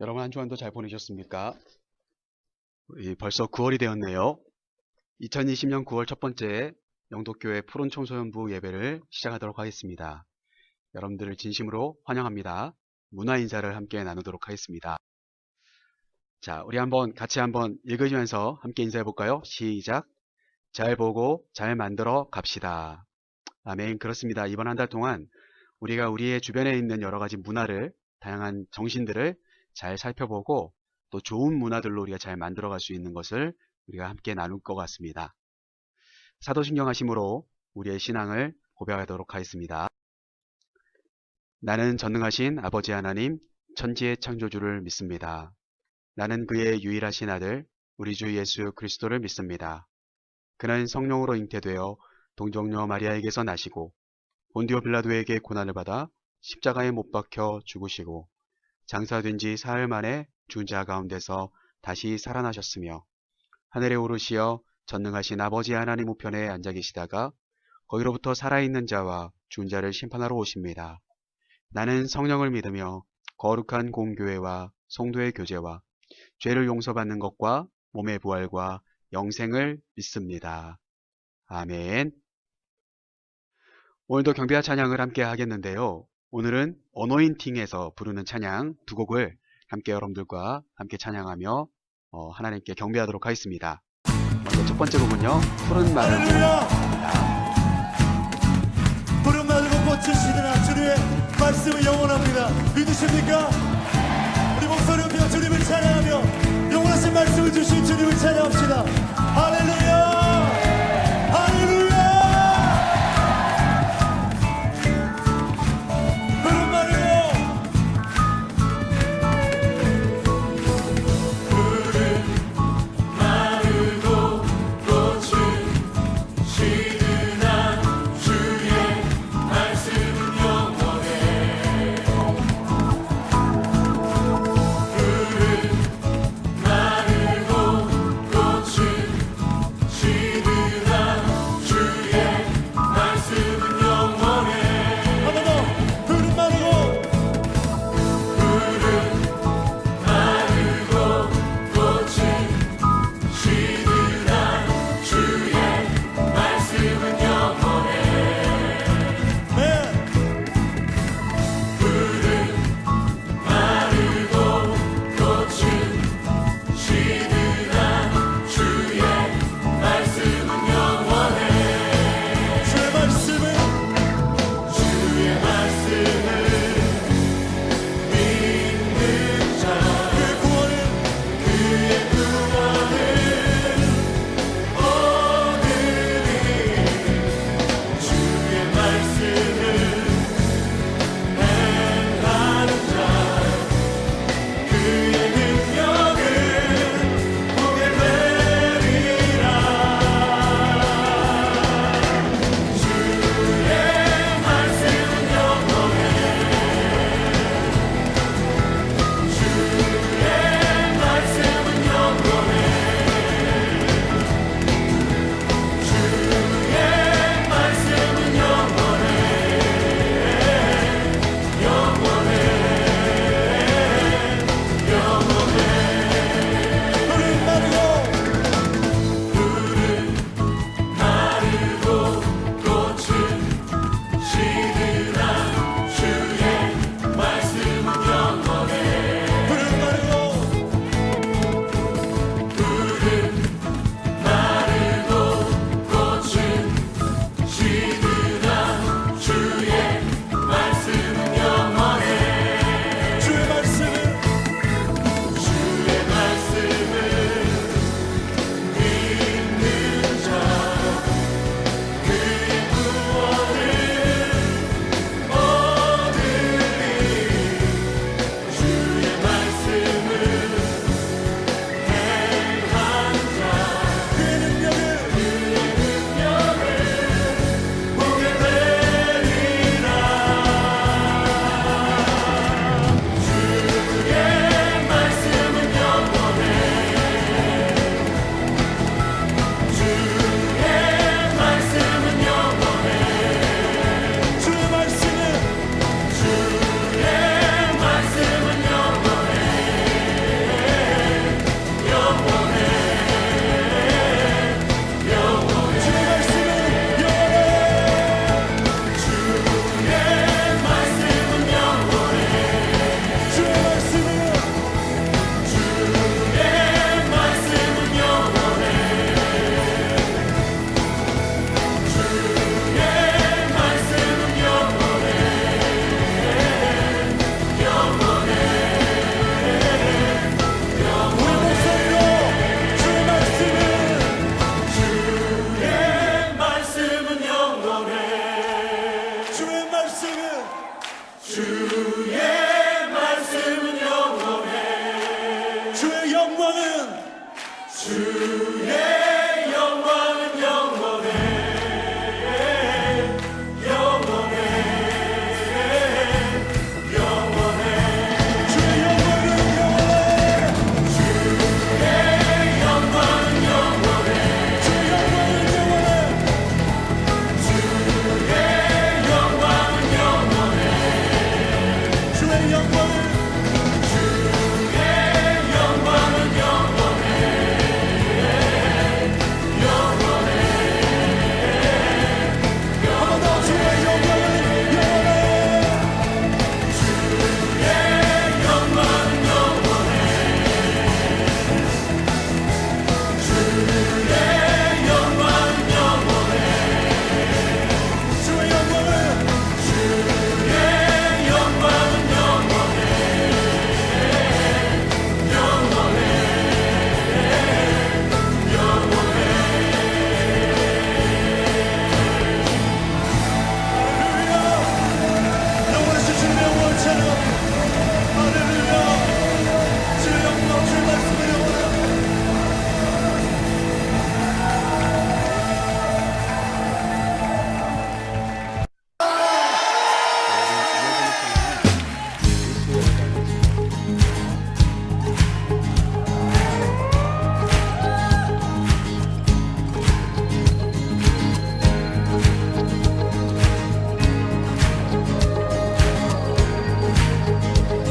여러분 한 주간도 잘 보내셨습니까? 벌써 9월이 되었네요. 2020년 9월 첫 번째 영도교회 푸른 청소년부 예배를 시작하도록 하겠습니다. 여러분들을 진심으로 환영합니다. 문화 인사를 함께 나누도록 하겠습니다. 자, 우리 같이 한번 읽으시면서 함께 인사해 볼까요? 시작. 잘 보고 잘 만들어 갑시다. 아멘. 그렇습니다. 이번 한 달 동안 우리가 우리의 주변에 있는 여러 가지 문화를, 다양한 정신들을 잘 살펴보고 또 좋은 문화들로 우리가 잘 만들어갈 수 있는 것을 우리가 함께 나눌 것 같습니다. 사도신경 하심으로 우리의 신앙을 고백하도록 하겠습니다. 나는 전능하신 아버지 하나님, 천지의 창조주를 믿습니다. 나는 그의 유일하신 아들, 우리 주 예수 그리스도를 믿습니다. 그는 성령으로 잉태되어 동정녀 마리아에게서 나시고 본디오 빌라도에게 고난을 받아 십자가에 못 박혀 죽으시고 장사된 지 사흘 만에 죽은 자 가운데서 다시 살아나셨으며 하늘에 오르시어 전능하신 아버지 하나님 우편에 앉아 계시다가 거기로부터 살아있는 자와 죽은 자를 심판하러 오십니다. 나는 성령을 믿으며 거룩한 공교회와 성도의 교제와 죄를 용서받는 것과 몸의 부활과 영생을 믿습니다. 아멘. 오늘도 경배와 찬양을 함께 하겠는데요. 오늘은 어노인팅에서 부르는 찬양 두 곡을 함께 여러분들과 함께 찬양하며 하나님께 경배하도록 하겠습니다. 먼저 첫 번째 곡은요, 푸른 마르고. 푸른 마르고 꽃을 시드나 주님의 말씀은 영원합니다. 믿으십니까? 우리 목소리 높여 주님을 찬양하며 영원하신 말씀을 주신 주님을 찬양합시다. 할렐루야! 할렐루야!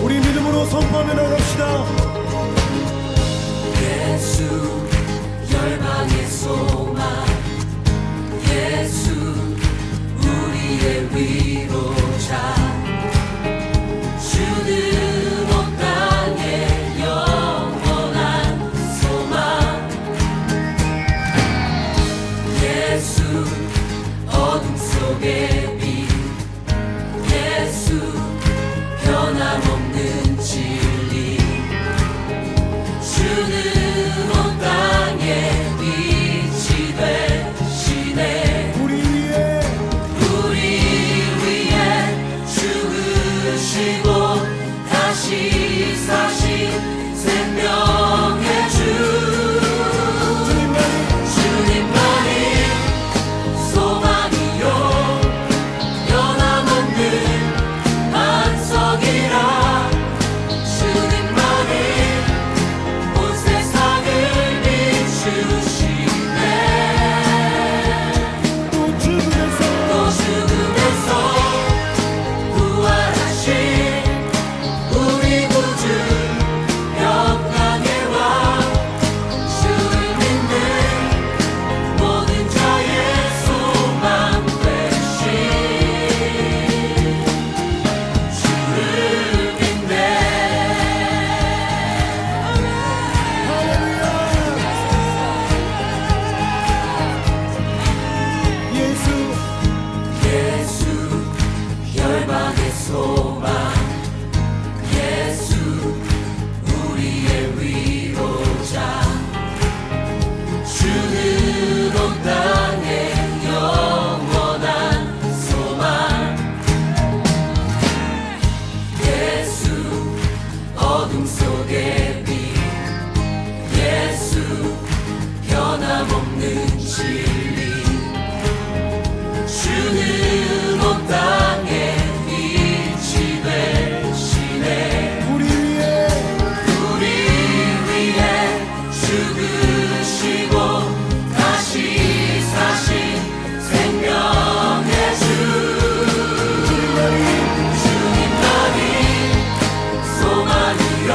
우리 믿음으로 선포하며 나갑시다. 예수 열방의 소망 예수 우리의 위로자 주는 온 땅의 영원한 소망 예수 어둠 속의 빛 예수 변함없는 진리 주는 온 땅에 빛이 되시네 우리 위에 죽으시고 다시 사신 생명의 주 주님만이 소망이요 변함없는 반석이라 주님만이 온 세상을 비추시네 또 죽음에서 부활하신 우리 구주 영광의 왕 주를 믿는 모든 자의 소망 되신 주를 믿네 예수 열방의 소망 예수 우리의 위로자 주는 온 땅의 영원한 소망 예수 어둠 속의 빛 예수 변함없는 진리 주는 온 땅에 빛이 되시네 우리 위에 죽으시고 다시 사신 생명의 주님만이 소망이요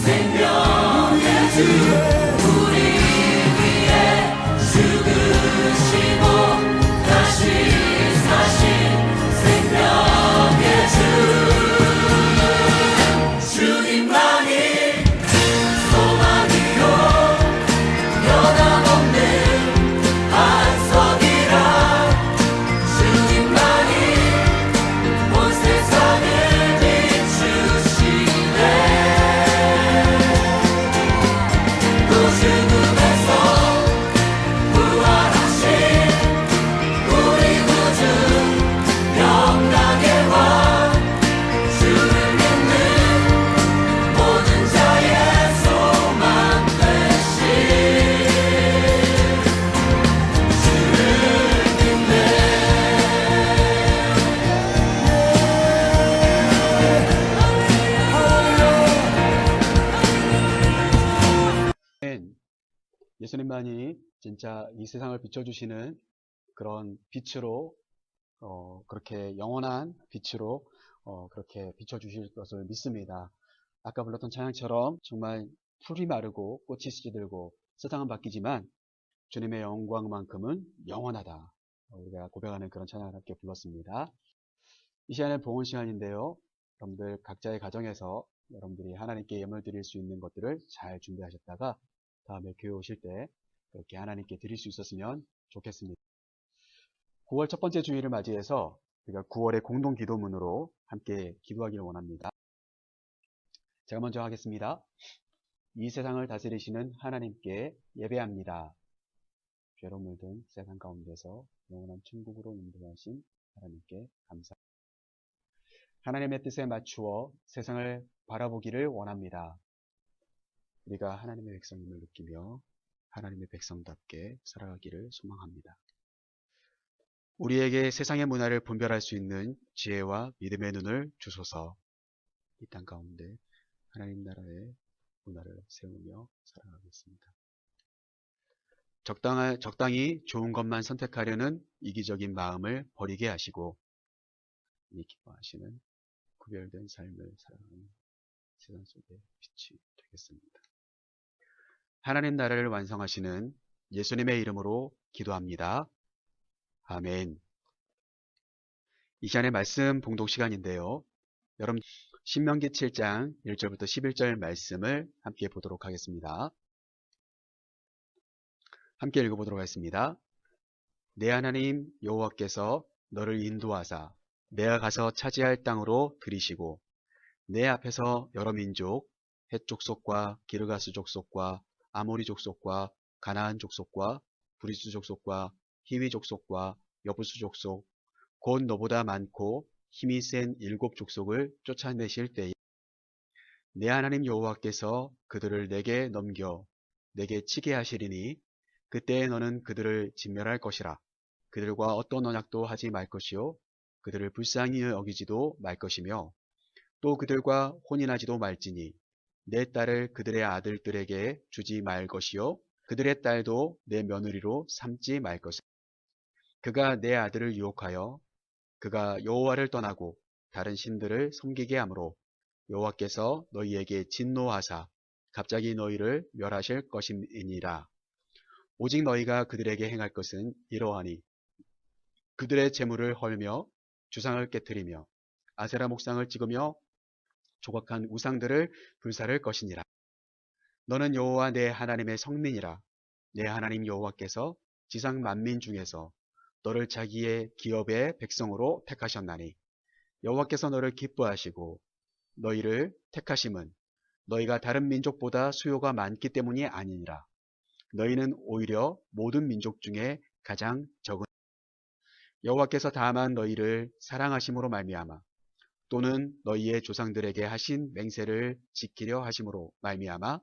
생명의 주 우리 위해 죽으시고 다시 사신 생명의 주 주님만이 소망이요 변함없는 반석이라 주님만이 온 세상을 비추시네 또 죽음에서 부활하신 우리 구주 영광의 왕 주를 믿는 모든 자의 소망 되신 주를 믿네 예수님만이 진짜 이 세상을 비춰주시는 그런 빛으로 그렇게 영원한 빛으로 그렇게 비춰주실 것을 믿습니다. 아까 불렀던 찬양처럼 정말 풀이 마르고 꽃이 시들고 세상은 바뀌지만 주님의 영광만큼은 영원하다. 우리가 고백하는 그런 찬양을 함께 불렀습니다. 이 시간은 봉헌 시간인데요. 여러분들 각자의 가정에서 여러분들이 하나님께 예물 드릴 수 있는 것들을 잘 준비하셨다가 다음에 교회 오실 때 그렇게 하나님께 드릴 수 있었으면 좋겠습니다. 9월 첫 번째 주일을 맞이해서 우리가 9월의 공동 기도문으로 함께 기도하기를 원합니다. 제가 먼저 하겠습니다. 이 세상을 다스리시는 하나님께 예배합니다. 죄로 물든 세상 가운데서 영원한 천국으로 인도하신 하나님께 감사합니다. 하나님의 뜻에 맞추어 세상을 바라보기를 원합니다. 우리가 하나님의 백성임을 느끼며 하나님의 백성답게 살아가기를 소망합니다. 우리에게 세상의 문화를 분별할 수 있는 지혜와 믿음의 눈을 주소서. 이 땅 가운데 하나님 나라의 문화를 세우며 살아가겠습니다. 적당히 좋은 것만 선택하려는 이기적인 마음을 버리게 하시고 이 기뻐하시는 구별된 삶을 살아가는 세상 속의 빛이 되겠습니다. 하나님 나라를 완성하시는 예수님의 이름으로 기도합니다. 아멘. 이 시간의 말씀 봉독 시간인데요. 여러분 신명기 7장 1절부터 11절 말씀을 함께 보도록 하겠습니다. 함께 읽어보도록 하겠습니다. 내 하나님 여호와께서 너를 인도하사 내가 가서 차지할 땅으로 들이시고 내 앞에서 여러 민족, 헷 족속과 기르가스 족속과 아모리 족속과 가나안 족속과 브리스 족속과 히위 족속과 여부스 족속, 곧 너보다 많고 힘이 센 7 족속을 쫓아내실 때에 내 하나님 여호와께서 그들을 내게 넘겨 내게 치게 하시리니 그때에 너는 그들을 진멸할 것이라. 그들과 어떤 언약도 하지 말 것이요 그들을 불쌍히 여기지도 말 것이며 또 그들과 혼인하지도 말지니 내 딸을 그들의 아들들에게 주지 말 것이요 그들의 딸도 내 며느리로 삼지 말 것이라. 그가 내 아들을 유혹하여 그가 여호와를 떠나고 다른 신들을 섬기게 하므로 여호와께서 너희에게 진노하사 갑자기 너희를 멸하실 것이니라. 오직 너희가 그들에게 행할 것은 이러하니 그들의 재물을 헐며 주상을 깨뜨리며 아세라 목상을 찍으며 조각한 우상들을 불사를 것이니라. 너는 여호와 내 하나님의 성민이라. 내 하나님 여호와께서 지상 만민 중에서 너를 자기의 기업의 백성으로 택하셨나니 여호와께서 너를 기뻐하시고 너희를 택하심은 너희가 다른 민족보다 수요가 많기 때문이 아니니라. 너희는 오히려 모든 민족 중에 가장 적은 여호와께서 다만 너희를 사랑하심으로 말미암아 또는 너희의 조상들에게 하신 맹세를 지키려 하심으로 말미암아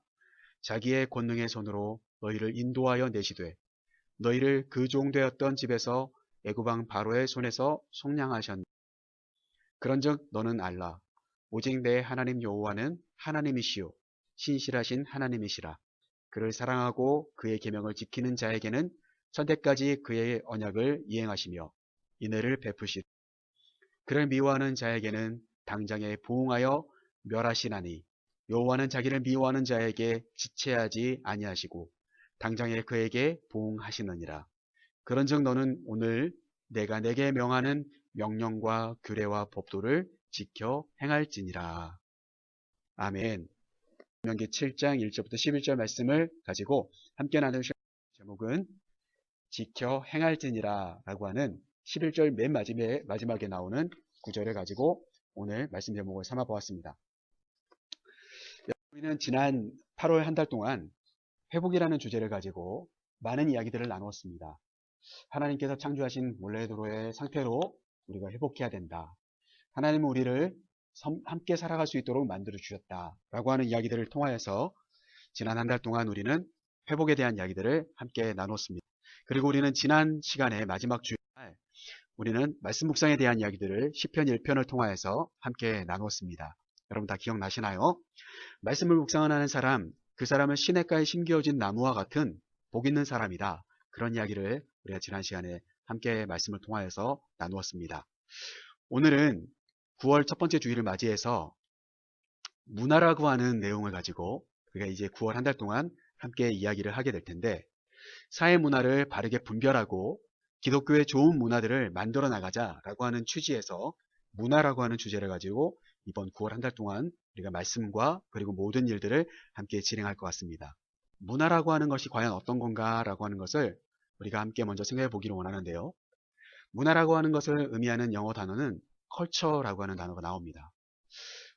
자기의 권능의 손으로 너희를 인도하여 내시되 너희를 그 종되었던 집에서 애굽 왕 바로의 손에서 속량하셨니. 그런즉 너는 알라. 오직 내 하나님 여호와는 하나님이시요 신실하신 하나님이시라. 그를 사랑하고 그의 계명을 지키는 자에게는 선때까지 그의 언약을 이행하시며 인애를 베푸시되 그를 미워하는 자에게는 당장에 부응하여 멸하시나니 여호와는 자기를 미워하는 자에게 지체하지 아니하시고 당장에 그에게 보응하시느니라. 그런즉 너는 오늘 내가 내게 명하는 명령과 규례와 법도를 지켜 행할지니라. 아멘. 신명기 7장 1절부터 11절 말씀을 가지고 함께 나눌 제목은 지켜 행할지니라 라고 하는 11절 맨 마지막에 나오는 구절을 가지고 오늘 말씀 제목을 삼아 보았습니다. 우리는 지난 8월 한 달 동안 회복이라는 주제를 가지고 많은 이야기들을 나누었습니다. 하나님께서 창조하신 원래 도로의 상태로 우리가 회복해야 된다. 하나님은 우리를 함께 살아갈 수 있도록 만들어 주셨다 라고 하는 이야기들을 통하여서 지난 한 달 동안 우리는 회복에 대한 이야기들을 함께 나눴습니다. 그리고 우리는 지난 시간에 마지막 주일 우리는 말씀 묵상에 대한 이야기들을 시편 1편을 통하여서 함께 나눴습니다. 여러분 다 기억나시나요? 말씀을 묵상하는 사람, 그 사람은 시냇가에 심겨진 나무와 같은 복 있는 사람이다. 그런 이야기를 우리가 지난 시간에 함께 말씀을 통하여서 나누었습니다. 오늘은 9월 첫 번째 주일을 맞이해서 문화라고 하는 내용을 가지고 우리가 이제 9월 한 달 동안 함께 이야기를 하게 될 텐데, 사회 문화를 바르게 분별하고 기독교의 좋은 문화들을 만들어 나가자라고 하는 취지에서 문화라고 하는 주제를 가지고 이번 9월 한 달 동안 우리가 말씀과 그리고 모든 일들을 함께 진행할 것 같습니다. 문화라고 하는 것이 과연 어떤 건가라고 하는 것을 우리가 함께 먼저 생각해 보기를 원하는데요. 문화라고 하는 것을 의미하는 영어 단어는 culture라고 하는 단어가 나옵니다.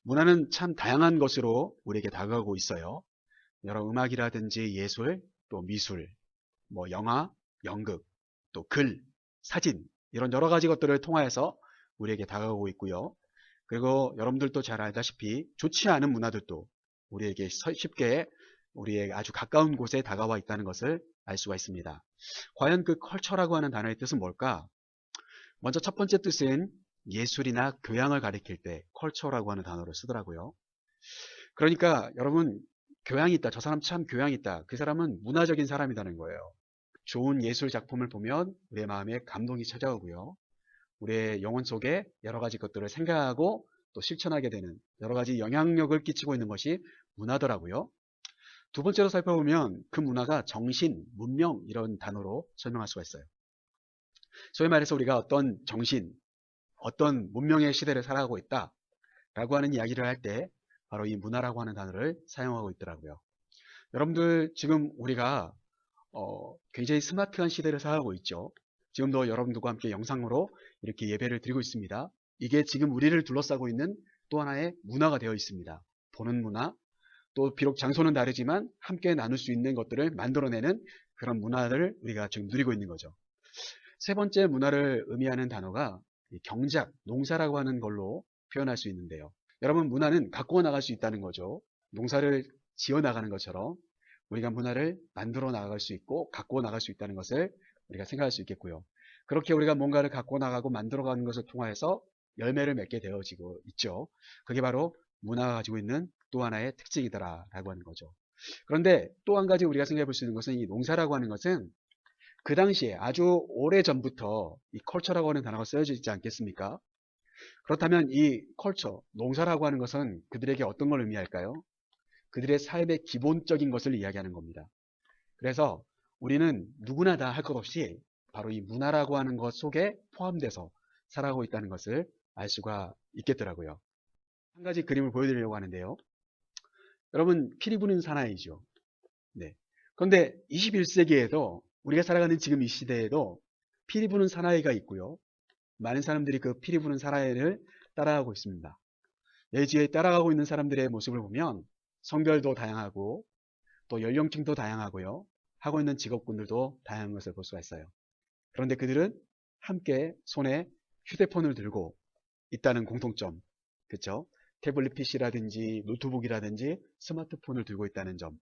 문화는 참 다양한 것으로 우리에게 다가가고 있어요. 여러 음악이라든지 예술, 또 미술, 영화, 연극, 또 글, 사진 이런 여러 가지 것들을 통하여서 우리에게 다가가고 있고요. 그리고 여러분들도 잘 알다시피 좋지 않은 문화들도 우리에게 쉽게 우리의 아주 가까운 곳에 다가와 있다는 것을 알 수가 있습니다. 과연 그 컬처라고 하는 단어의 뜻은 뭘까? 먼저 첫 번째 뜻은 예술이나 교양을 가리킬 때 컬처라고 하는 단어를 쓰더라고요. 그러니까 여러분 교양이 있다. 저 사람 참 교양이 있다. 그 사람은 문화적인 사람이라는 거예요. 좋은 예술 작품을 보면 우리의 마음에 감동이 찾아오고요. 우리의 영혼 속에 여러 가지 것들을 생각하고 또 실천하게 되는 여러 가지 영향력을 끼치고 있는 것이 문화더라고요. 두 번째로 살펴보면 그 문화가 정신, 문명 이런 단어로 설명할 수가 있어요. 소위 말해서 우리가 어떤 정신, 어떤 문명의 시대를 살아가고 있다라고 하는 이야기를 할 때 바로 이 문화라고 하는 단어를 사용하고 있더라고요. 여러분들 지금 우리가 굉장히 스마트한 시대를 살아가고 있죠. 지금도 여러분들과 함께 영상으로 이렇게 예배를 드리고 있습니다. 이게 지금 우리를 둘러싸고 있는 또 하나의 문화가 되어 있습니다. 보는 문화, 또 비록 장소는 다르지만 함께 나눌 수 있는 것들을 만들어내는 그런 문화를 우리가 지금 누리고 있는 거죠. 세 번째 문화를 의미하는 단어가 경작, 농사라고 하는 걸로 표현할 수 있는데요. 여러분 문화는 갖고 나갈 수 있다는 거죠. 농사를 지어 나가는 것처럼 우리가 문화를 만들어 나갈 수 있고 갖고 나갈 수 있다는 것을 우리가 생각할 수 있겠고요. 그렇게 우리가 뭔가를 갖고 나가고 만들어가는 것을 통해서 열매를 맺게 되어지고 있죠. 그게 바로 문화가 가지고 있는 또 하나의 특징이더라라고 하는 거죠. 그런데 또 한 가지 우리가 생각해 볼 수 있는 것은 이 농사라고 하는 것은 그 당시에 아주 오래 전부터 이 컬처라고 하는 단어가 쓰여져 있지 않겠습니까? 그렇다면 이 컬처, 농사라고 하는 것은 그들에게 어떤 걸 의미할까요? 그들의 삶의 기본적인 것을 이야기하는 겁니다. 그래서 우리는 누구나 다 할 것 없이 바로 이 문화라고 하는 것 속에 포함돼서 살아가고 있다는 것을 알 수가 있겠더라고요. 한 가지 그림을 보여드리려고 하는데요. 여러분 피리 부는 사나이죠. 네. 그런데 21세기에도 우리가 살아가는 지금 이 시대에도 피리 부는 사나이가 있고요. 많은 사람들이 그 피리 부는 사나이를 따라가고 있습니다. 예지에 따라가고 있는 사람들의 모습을 보면 성별도 다양하고 또 연령층도 다양하고요. 하고 있는 직업군들도 다양한 것을 볼 수가 있어요. 그런데 그들은 함께 손에 휴대폰을 들고 있다는 공통점, 그렇죠? 태블릿 PC라든지 노트북이라든지 스마트폰을 들고 있다는 점.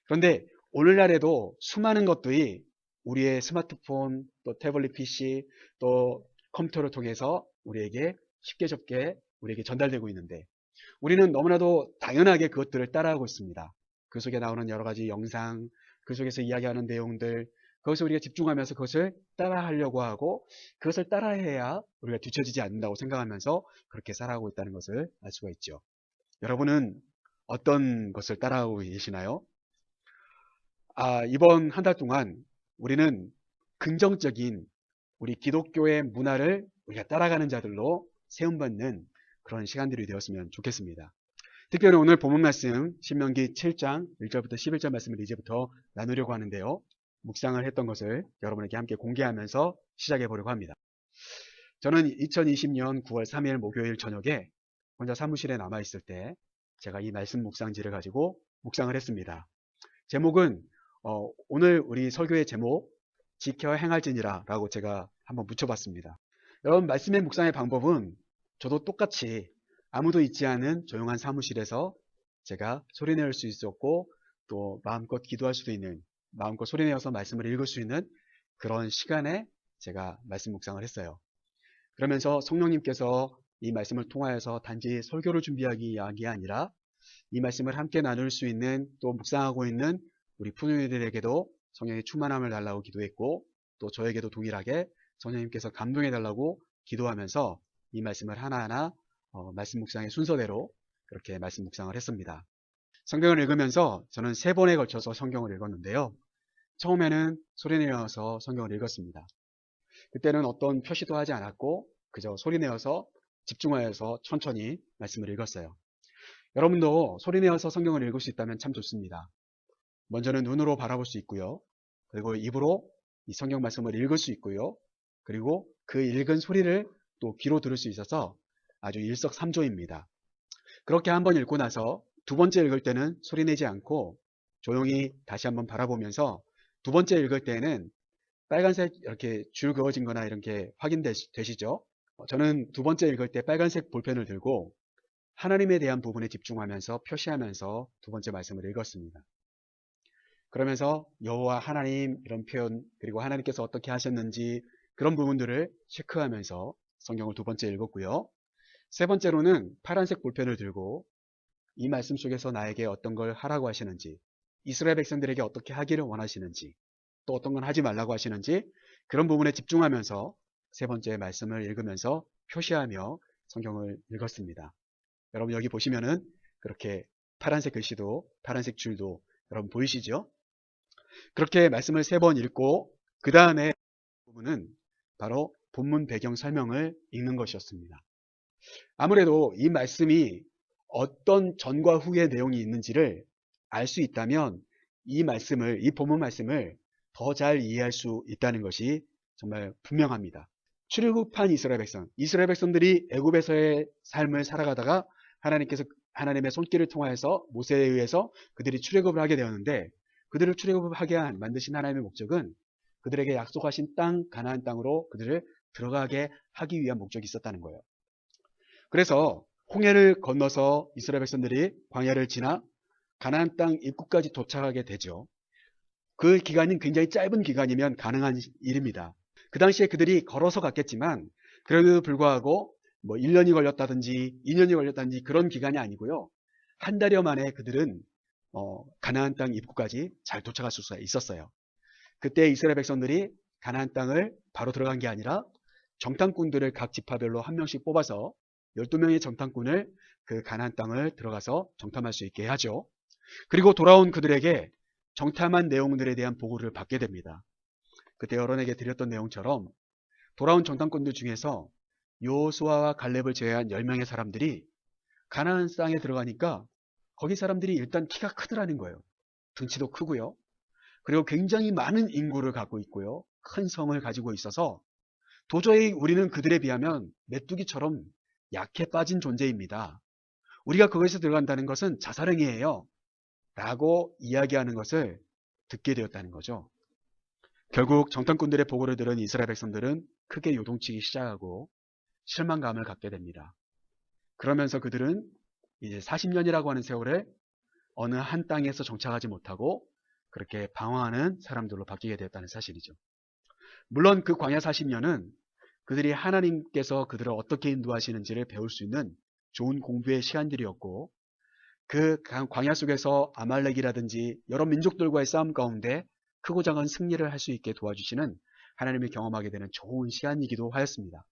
그런데 오늘날에도 수많은 것들이 우리의 스마트폰, 또 태블릿 PC, 또 컴퓨터를 통해서 우리에게 쉽게 우리에게 전달되고 있는데 우리는 너무나도 당연하게 그것들을 따라하고 있습니다. 그 속에 나오는 여러 가지 영상, 그 속에서 이야기하는 내용들, 거기서 우리가 집중하면서 그것을 따라하려고 하고 그것을 따라해야 우리가 뒤처지지 않는다고 생각하면서 그렇게 살아가고 있다는 것을 알 수가 있죠. 여러분은 어떤 것을 따라하고 계시나요? 이번 한 달 동안 우리는 긍정적인 우리 기독교의 문화를 우리가 따라가는 자들로 세움받는 그런 시간들이 되었으면 좋겠습니다. 특별히 오늘 본문 말씀 신명기 7장 1절부터 11절 말씀을 이제부터 나누려고 하는데요. 묵상을 했던 것을 여러분에게 함께 공개하면서 시작해 보려고 합니다. 저는 2020년 9월 3일 목요일 저녁에 혼자 사무실에 남아있을 때 제가 이 말씀 묵상지를 가지고 묵상을 했습니다. 제목은 오늘 우리 설교의 제목 지켜 행할지니라 라고 제가 한번 붙여봤습니다. 여러분, 말씀의 묵상의 방법은 저도 똑같이 아무도 있지 않은 조용한 사무실에서 제가 소리낼 수 있었고 또 마음껏 기도할 수도 있는, 마음껏 소리내어서 말씀을 읽을 수 있는 그런 시간에 제가 말씀 묵상을 했어요. 그러면서 성령님께서 이 말씀을 통하여서 단지 설교를 준비하기 아니라 이 말씀을 함께 나눌 수 있는, 또 묵상하고 있는 우리 푸누이들에게도 성령의 충만함을 달라고 기도했고, 또 저에게도 동일하게 성령님께서 감동해 달라고 기도하면서 이 말씀을 하나하나 말씀 묵상의 순서대로 그렇게 말씀 묵상을 했습니다. 성경을 읽으면서 저는 3번에 걸쳐서 성경을 읽었는데요. 처음에는 소리내어서 성경을 읽었습니다. 그때는 어떤 표시도 하지 않았고 그저 소리내어서 집중하여서 천천히 말씀을 읽었어요. 여러분도 소리내어서 성경을 읽을 수 있다면 참 좋습니다. 먼저는 눈으로 바라볼 수 있고요. 그리고 입으로 이 성경 말씀을 읽을 수 있고요. 그리고 그 읽은 소리를 또 귀로 들을 수 있어서 아주 일석삼조입니다. 그렇게 한번 읽고 나서 두 번째 읽을 때는 소리내지 않고 조용히 다시 한번 바라보면서 두 번째 읽을 때는 빨간색 이렇게 줄 그어진 거나 이렇게 확인되시죠? 저는 두 번째 읽을 때 빨간색 볼펜을 들고 하나님에 대한 부분에 집중하면서 표시하면서 두 번째 말씀을 읽었습니다. 그러면서 여호와 하나님 이런 표현, 그리고 하나님께서 어떻게 하셨는지 그런 부분들을 체크하면서 성경을 두 번째 읽었고요. 세 번째로는 파란색 볼펜을 들고 이 말씀 속에서 나에게 어떤 걸 하라고 하시는지, 이스라엘 백성들에게 어떻게 하기를 원하시는지, 또 어떤 건 하지 말라고 하시는지 그런 부분에 집중하면서 세 번째 말씀을 읽으면서 표시하며 성경을 읽었습니다. 여러분, 여기 보시면은 그렇게 파란색 글씨도 파란색 줄도 여러분 보이시죠? 그렇게 말씀을 3번 읽고 그 다음에 부분은 바로 본문 배경 설명을 읽는 것이었습니다. 아무래도 이 말씀이 어떤 전과 후의 내용이 있는지를 알 수 있다면 이 본문 말씀을 더 잘 이해할 수 있다는 것이 정말 분명합니다. 출애굽한 이스라엘 백성들이 애굽에서의 삶을 살아가다가 하나님께서 하나님의 손길을 통하여서 모세에 의해서 그들이 출애굽을 하게 되었는데, 그들을 출애굽을 하게 만드신 하나님의 목적은 그들에게 약속하신 땅, 가나안 땅으로 그들을 들어가게 하기 위한 목적이 있었다는 거예요. 그래서 홍해를 건너서 이스라엘 백성들이 광야를 지나 가나안 땅 입구까지 도착하게 되죠. 그 기간은 굉장히 짧은 기간이면 가능한 일입니다. 그 당시에 그들이 걸어서 갔겠지만 그래도 불구하고 1년이 걸렸다든지 2년이 걸렸다든지 그런 기간이 아니고요. 한 달여 만에 그들은 가나안 땅 입구까지 잘 도착할 수 있었어요. 그때 이스라엘 백성들이 가나안 땅을 바로 들어간 게 아니라 정탐꾼들을 각 지파별로 한 명씩 뽑아서 12명의 정탐꾼을 그 가나안 땅을 들어가서 정탐할 수 있게 하죠. 그리고 돌아온 그들에게 정탐한 내용들에 대한 보고를 받게 됩니다. 그때 여러분에게 드렸던 내용처럼 돌아온 정탐꾼들 중에서 여호수아와 갈렙을 제외한 10명의 사람들이 가나안 땅에 들어가니까 거기 사람들이 일단 키가 크더라는 거예요. 등치도 크고요. 그리고 굉장히 많은 인구를 갖고 있고요. 큰 성을 가지고 있어서 도저히 우리는 그들에 비하면 메뚜기처럼 약해 빠진 존재입니다. 우리가 그것에 들어간다는 것은 자살행위예요. 라고 이야기하는 것을 듣게 되었다는 거죠. 결국 정탐꾼들의 보고를 들은 이스라엘 백성들은 크게 요동치기 시작하고 실망감을 갖게 됩니다. 그러면서 그들은 이제 40년이라고 하는 세월에 어느 한 땅에서 정착하지 못하고 그렇게 방황하는 사람들로 바뀌게 되었다는 사실이죠. 물론 그 광야 40년은 그들이 하나님께서 그들을 어떻게 인도하시는지를 배울 수 있는 좋은 공부의 시간들이었고, 그 광야 속에서 아말렉이라든지 여러 민족들과의 싸움 가운데 크고 작은 승리를 할 수 있게 도와주시는 하나님을 경험하게 되는 좋은 시간이기도 하였습니다.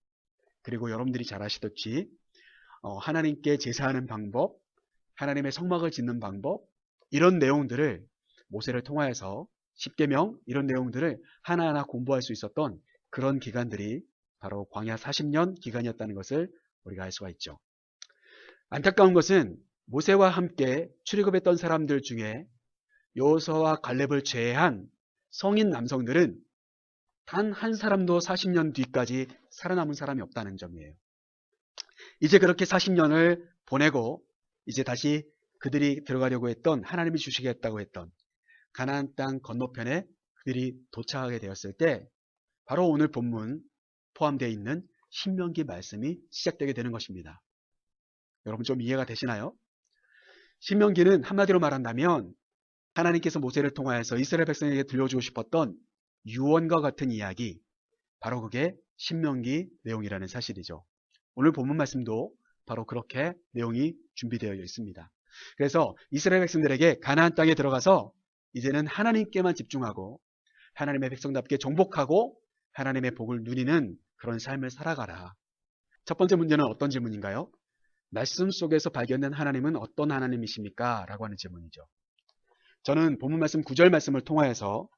그리고 여러분들이 잘 아시듯이 하나님께 제사하는 방법, 하나님의 성막을 짓는 방법, 이런 내용들을 모세를 통하여서 10계명 이런 내용들을 하나하나 공부할 수 있었던 그런 기간들이 바로 광야 40년 기간이었다는 것을 우리가 알 수가 있죠. 안타까운 것은 모세와 함께 출애굽했던 사람들 중에 여호수아와 갈렙을 제외한 성인 남성들은 단 한 사람도 40년 뒤까지 살아남은 사람이 없다는 점이에요. 이제 그렇게 40년을 보내고 이제 다시 그들이 들어가려고 했던, 하나님이 주시겠다고 했던 가나안 땅 건너편에 그들이 도착하게 되었을 때 바로 오늘 본문 포함되어 있는 신명기 말씀이 시작되게 되는 것입니다. 여러분 좀 이해가 되시나요? 신명기는 한마디로 말한다면 하나님께서 모세를 통하여서 이스라엘 백성에게 들려주고 싶었던 유언과 같은 이야기, 바로 그게 신명기 내용이라는 사실이죠. 오늘 본문 말씀도 바로 그렇게 내용이 준비되어 있습니다. 그래서 이스라엘 백성들에게 가나안 땅에 들어가서 이제는 하나님께만 집중하고 하나님의 백성답게 정복하고 하나님의 복을 누리는 그런 삶을 살아가라. 첫 번째 문제는 어떤 질문인가요? 말씀 속에서 발견된 하나님은 어떤 하나님이십니까? 라고 하는 질문이죠. 저는 본문 말씀 9절 말씀을 통하여서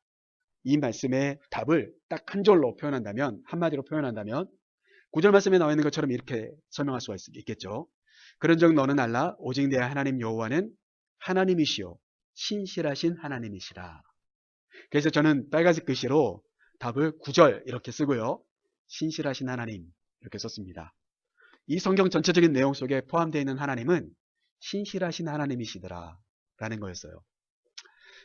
이 말씀의 답을 딱 한 절로 표현한다면, 한마디로 표현한다면 9절 말씀에 나와 있는 것처럼 이렇게 설명할 수가 있겠죠. 그런즉 너는 알라 오직 내 하나님 여호와는 하나님이시요 신실하신 하나님이시라. 그래서 저는 빨간색 글씨로 답을 9절 이렇게 쓰고요. 신실하신 하나님 이렇게 썼습니다. 이 성경 전체적인 내용 속에 포함되어 있는 하나님은 신실하신 하나님이시더라 라는 거였어요.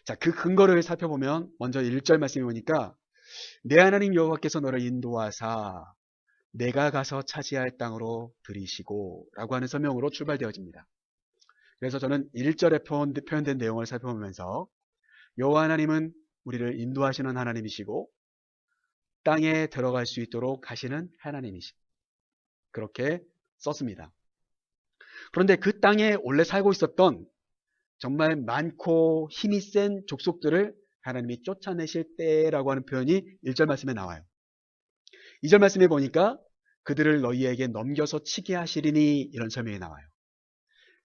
자, 그 근거를 살펴보면 먼저 1절 말씀이 오니까 내 하나님 여호와께서 너를 인도하사 내가 가서 차지할 땅으로 들이시고 라고 하는 설명으로 출발되어집니다. 그래서 저는 1절에 표현된 내용을 살펴보면서 여호와 하나님은 우리를 인도하시는 하나님이시고 땅에 들어갈 수 있도록 하시는 하나님이시고 그렇게 썼습니다. 그런데 그 땅에 원래 살고 있었던 정말 많고 힘이 센 족속들을 하나님이 쫓아내실 때라고 하는 표현이 1절 말씀에 나와요. 2절 말씀에 보니까 그들을 너희에게 넘겨서 치게 하시리니 이런 설명이 나와요.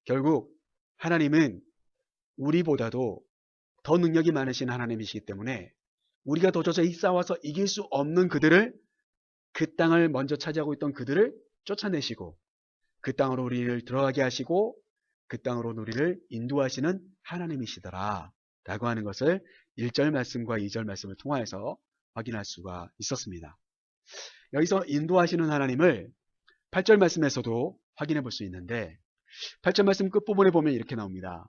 결국 하나님은 우리보다도 더 능력이 많으신 하나님이시기 때문에 우리가 더 도저히 싸워서 이길 수 없는 그들을, 그 땅을 먼저 차지하고 있던 그들을 쫓아내시고 그 땅으로 우리를 들어가게 하시고 그 땅으로 우리를 인도하시는 하나님이시더라 라고 하는 것을 1절 말씀과 2절 말씀을 통하여서 확인할 수가 있었습니다. 여기서 인도하시는 하나님을 8절 말씀에서도 확인해 볼 수 있는데 8절 말씀 끝부분에 보면 이렇게 나옵니다.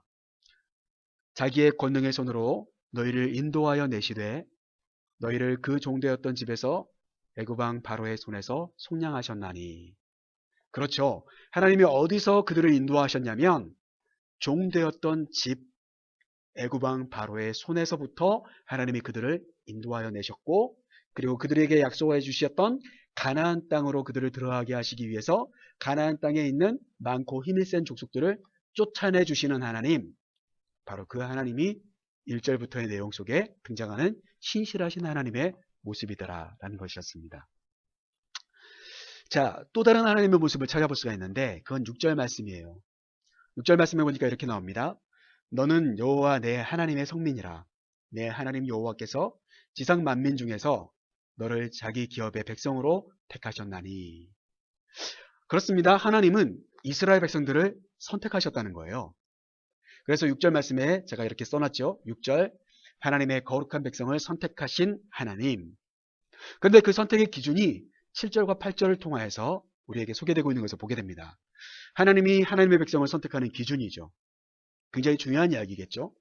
자기의 권능의 손으로 너희를 인도하여 내시되 너희를 그 종되었던 집에서 애굽 왕 바로의 손에서 속량하셨나니. 그렇죠. 하나님이 어디서 그들을 인도하셨냐면 종되었던 집 애굽 왕 바로의 손에서부터 하나님이 그들을 인도하여 내셨고, 그리고 그들에게 약속해 주셨던 가나안 땅으로 그들을 들어가게 하시기 위해서 가나안 땅에 있는 많고 힘이 센 족속들을 쫓아내 주시는 하나님, 바로 그 하나님이 1절부터의 내용 속에 등장하는 신실하신 하나님의 모습이더라라는 것이었습니다. 자, 또 다른 하나님의 모습을 찾아볼 수가 있는데 그건 6절 말씀이에요. 6절 말씀에 보니까 이렇게 나옵니다. 너는 여호와 내 하나님의 성민이라. 내 하나님 여호와께서 지상 만민 중에서 너를 자기 기업의 백성으로 택하셨나니. 그렇습니다. 하나님은 이스라엘 백성들을 선택하셨다는 거예요. 그래서 6절 말씀에 제가 이렇게 써놨죠. 6절 하나님의 거룩한 백성을 선택하신 하나님. 그런데 그 선택의 기준이 7절과 8절을 통하여서 우리에게 소개되고 있는 것을 보게 됩니다. 하나님이 하나님의 백성을 선택하는 기준이죠. 굉장히 중요한 이야기겠죠.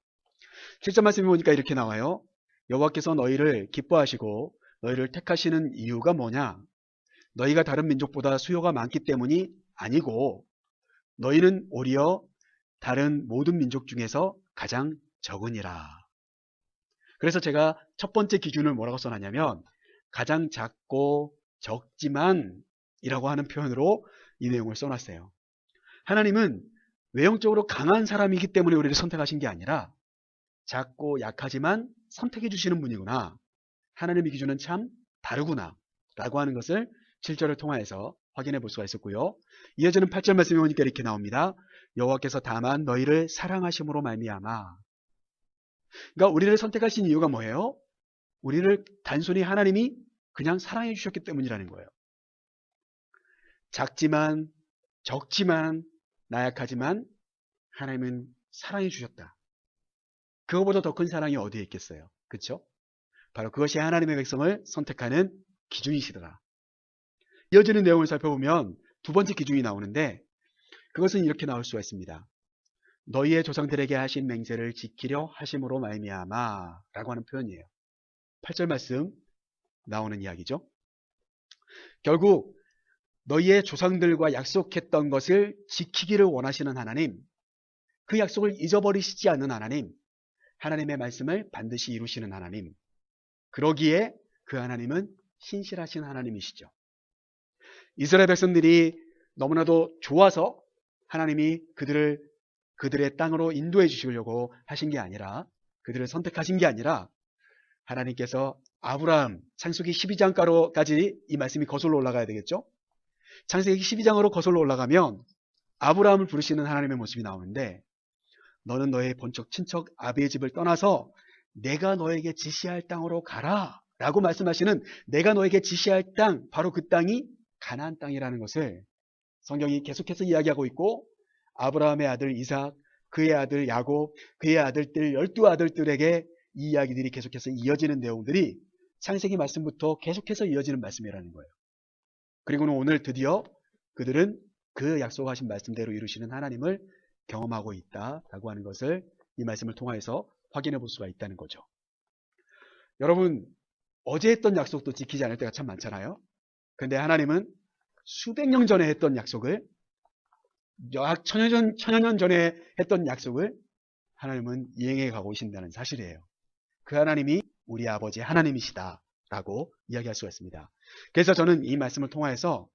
7절 말씀에 보니까 이렇게 나와요. 여호와께서 너희를 기뻐하시고 너희를 택하시는 이유가 뭐냐? 너희가 다른 민족보다 수요가 많기 때문이 아니고 너희는 오히려 다른 모든 민족 중에서 가장 적으니라. 그래서 제가 첫 번째 기준을 뭐라고 써놨냐면 가장 작고 적지만 이라고 하는 표현으로 이 내용을 써놨어요. 하나님은 외형적으로 강한 사람이기 때문에 우리를 선택하신 게 아니라 작고 약하지만 선택해 주시는 분이구나. 하나님의 기준은 참 다르구나 라고 하는 것을 7절을 통하여서 확인해 볼 수가 있었고요. 이어지는 8절 말씀에 보니까 이렇게 나옵니다. 여호와께서 다만 너희를 사랑하심으로 말미암아. 그러니까 우리를 선택하신 이유가 뭐예요? 우리를 단순히 하나님이 그냥 사랑해 주셨기 때문이라는 거예요. 작지만, 적지만, 나약하지만 하나님은 사랑해 주셨다. 그거보다 더 큰 사랑이 어디에 있겠어요? 그렇죠? 바로 그것이 하나님의 백성을 선택하는 기준이시더라. 이어지는 내용을 살펴보면 두 번째 기준이 나오는데, 그것은 이렇게 나올 수가 있습니다. 너희의 조상들에게 하신 맹세를 지키려 하심으로 말미암아 라고 하는 표현이에요. 8절 말씀 나오는 이야기죠. 결국 너희의 조상들과 약속했던 것을 지키기를 원하시는 하나님, 그 약속을 잊어버리시지 않는 하나님, 하나님의 말씀을 반드시 이루시는 하나님, 그러기에 그 하나님은 신실하신 하나님이시죠. 이스라엘 백성들이 너무나도 좋아서 하나님이 그들의 땅으로 인도해 주시려고 하신 게 아니라, 그들을 선택하신 게 아니라, 하나님께서 아브라함, 창세기 12장까지 이 말씀이 거슬러 올라가야 되겠죠? 창세기 12장으로 거슬러 올라가면 아브라함을 부르시는 하나님의 모습이 나오는데, 너는 너의 본척 친척 아비의 집을 떠나서 내가 너에게 지시할 땅으로 가라 라고 말씀하시는, 내가 너에게 지시할 땅, 바로 그 땅이 가나안 땅이라는 것을 성경이 계속해서 이야기하고 있고, 아브라함의 아들 이삭, 그의 아들 야곱, 그의 아들들 12아들들에게 이 이야기들이 계속해서 이어지는 내용들이 창세기 말씀부터 계속해서 이어지는 말씀이라는 거예요. 그리고는 오늘 드디어 그들은 그 약속하신 말씀대로 이루시는 하나님을 경험하고 있다라고 하는 것을 이 말씀을 통해서 확인해 볼 수가 있다는 거죠. 여러분, 어제 했던 약속도 지키지 않을 때가 참 많잖아요. 그런데 하나님은 수백 년 전에 했던 약속을, 약 천여 년 전에 했던 약속을 하나님은 이행해 가고 계신다는 사실이에요. 그 하나님이 우리 아버지 하나님이시다라고 이야기할 수가 있습니다. 그래서 저는 이 말씀을 통해서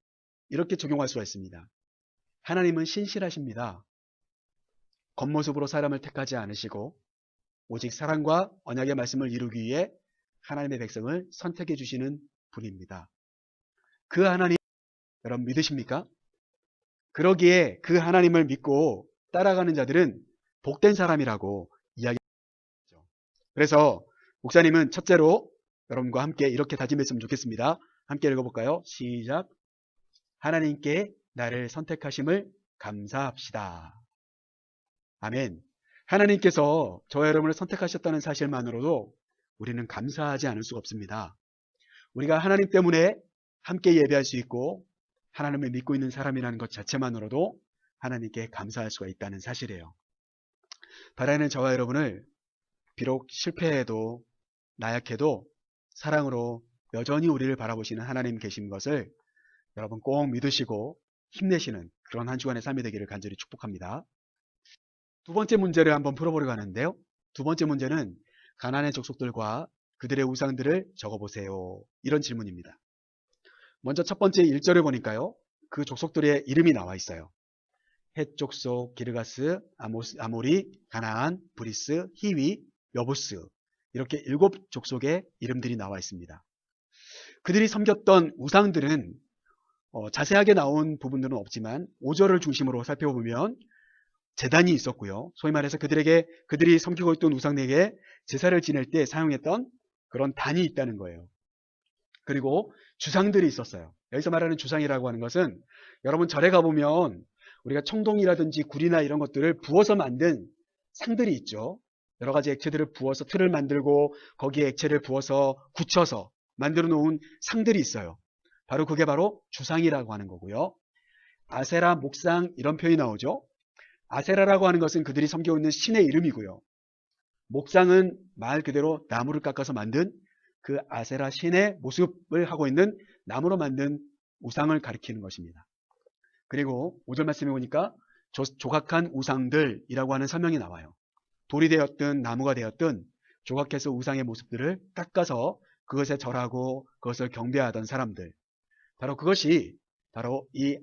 이렇게 적용할 수가 있습니다. 하나님은 신실하십니다. 겉모습으로 사람을 택하지 않으시고 오직 사랑과 언약의 말씀을 이루기 위해 하나님의 백성을 선택해 주시는 분입니다. 그 하나님 여러분 믿으십니까? 그러기에 그 하나님을 믿고 따라가는 자들은 복된 사람이라고 이야기하죠. 그래서 목사님은 첫째로 여러분과 함께 이렇게 다짐했으면 좋겠습니다. 함께 읽어볼까요? 시작. 하나님께 나를 선택하심을 감사합시다. 아멘. 하나님께서 저와 여러분을 선택하셨다는 사실만으로도 우리는 감사하지 않을 수가 없습니다. 우리가 하나님 때문에 함께 예배할 수 있고 하나님을 믿고 있는 사람이라는 것 자체만으로도 하나님께 감사할 수가 있다는 사실이에요. 바라는 저와 여러분을 비록 실패해도 나약해도 사랑으로 여전히 우리를 바라보시는 하나님 계신 것을 여러분 꼭 믿으시고 힘내시는 그런 한 주간의 삶이 되기를 간절히 축복합니다. 두 번째 문제를 한번 풀어보려고 하는데요. 두 번째 문제는 가나안의 족속들과 그들의 우상들을 적어보세요. 이런 질문입니다. 먼저 첫 번째 1절을 보니까요. 그 족속들의 이름이 나와 있어요. 헷 족속, 기르가스, 아모리, 가나안, 브리스, 히위, 여부스, 이렇게 7족속의 이름들이 나와 있습니다. 그들이 섬겼던 우상들은 자세하게 나온 부분들은 없지만 5절을 중심으로 살펴보면 제단이 있었고요. 소위 말해서 그들이 섬기고 있던 우상에게 제사를 지낼 때 사용했던 그런 단이 있다는 거예요. 그리고 주상들이 있었어요. 여기서 말하는 주상이라고 하는 것은 여러분 절에 가보면 우리가 청동이라든지 굴이나 이런 것들을 부어서 만든 상들이 있죠. 여러 가지 액체들을 부어서 틀을 만들고 거기에 액체를 부어서 굳혀서 만들어 놓은 상들이 있어요. 그게 바로 주상이라고 하는 거고요. 아세라, 목상 이런 표현이 나오죠. 아세라라고 하는 것은 그들이 섬기고 있는 신의 이름이고요. 목상은 말 그대로 나무를 깎아서 만든 그 아세라 신의 모습을 하고 있는 나무로 만든 우상을 가리키는 것입니다. 그리고 5절 말씀에 보니까 조각한 우상들이라고 하는 설명이 나와요. 돌이 되었든 나무가 되었든 조각해서 우상의 모습들을 깎아서 그것에 절하고 그것을 경배하던 사람들, 그것이 바로 이